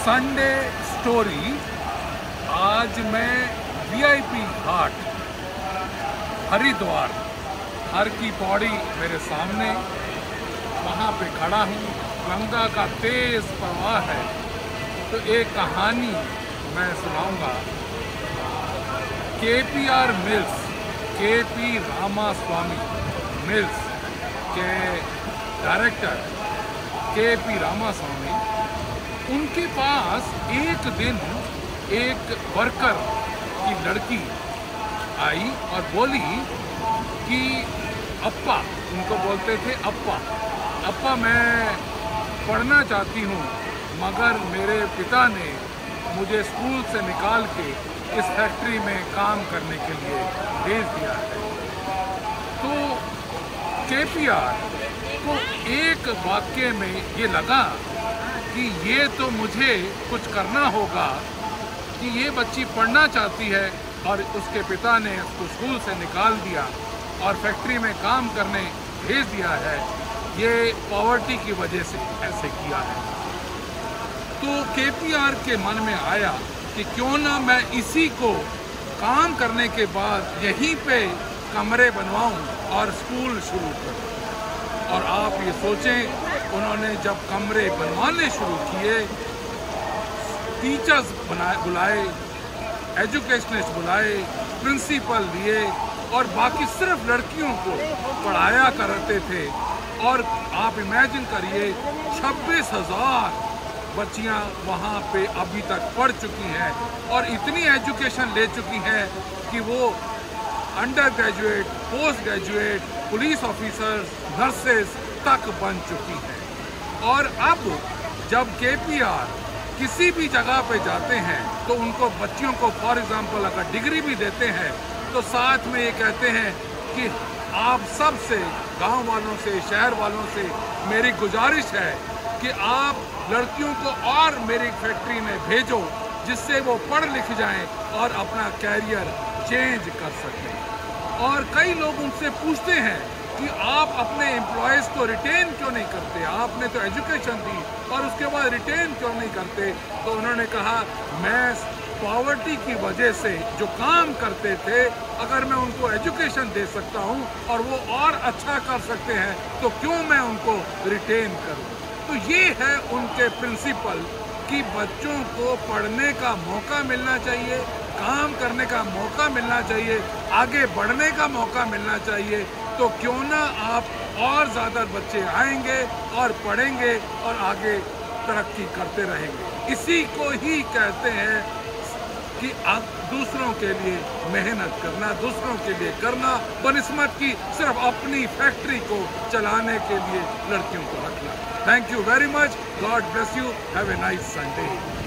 Sunday story. आज मैं VIP घाट हरिद्वार, हर की पौड़ी मेरे सामने, वहाँ पे खड़ा हूँ। गंगा का तेज प्रवाह है। तो एक कहानी मैं सुनाऊंगा। KPR mills, KP Ramaswamy mills के डायरेक्टर केपी रामास्वामी, उनके पास एक दिन एक वर्कर की लड़की आई और बोली कि अप्पा, उनको बोलते थे अप्पा मैं पढ़ना चाहती हूँ, मगर मेरे पिता ने मुझे स्कूल से निकाल के इस फैक्ट्री में काम करने के लिए भेज दिया है। तो केपीआर को एक वाक्य में ये लगा कि ये तो मुझे कुछ करना होगा कि ये बच्ची पढ़ना चाहती है और उसके पिता ने उसको स्कूल से निकाल दिया और फैक्ट्री में काम करने भेज दिया है, ये पॉवर्टी की वजह से ऐसे किया है। तो केपीआर के मन में आया कि क्यों ना मैं इसी को काम करने के बाद यहीं पे कमरे बनवाऊं और स्कूल शुरू करूं। और आप ये सोचें, उन्होंने जब कमरे बनवाने शुरू किए, टीचर्स बुलाए, एजुकेशनिस्ट बुलाए, प्रिंसिपल लिए और बाकी सिर्फ लड़कियों को पढ़ाया करते थे। और आप इमेजिन करिए 26,000 बच्चियां वहाँ पे अभी तक पढ़ चुकी हैं और इतनी एजुकेशन ले चुकी हैं कि वो under graduate, post graduate, police officers, nurses तक बन चुकी हैं। और अब जब केपीआर किसी भी जगह पे जाते हैं तो उनको बच्चियों को फॉर एग्जांपल अगर डिग्री भी देते हैं तो साथ में ये कहते हैं कि आप सब से, गांव वालों से, शहर वालों से मेरी गुजारिश है कि आप लड़कियों को और मेरी फैक्ट्री में भेजो, जिससे वो पढ़ लिख जाएं और अपना कैरियर चेंज कर सकें। और कई लोग उनसे पूछते हैं कि आप अपने एम्प्लॉयज़ को रिटेन क्यों नहीं करते, आपने तो एजुकेशन दी और उसके बाद रिटेन क्यों नहीं करते। तो उन्होंने कहा, मैं पॉवर्टी की वजह से जो काम करते थे, अगर मैं उनको एजुकेशन दे सकता हूं और वो और अच्छा कर सकते हैं तो क्यों मैं उनको रिटेन करूं। तो ये है उनके प्रिंसिपल कि बच्चों को पढ़ने का मौका मिलना चाहिए, काम करने का मौका मिलना चाहिए, आगे बढ़ने का मौका मिलना चाहिए। तो क्यों ना आप और ज़्यादा बच्चे आएंगे और पढ़ेंगे और आगे तरक्की करते रहेंगे। इसी को ही कहते हैं कि आप दूसरों के लिए मेहनत करना, दूसरों के लिए करना, बनिस्बत की सिर्फ अपनी फैक्ट्री को चलाने के लिए लड़कियों को रखना। Thank you very much. God bless you. Have a nice Sunday.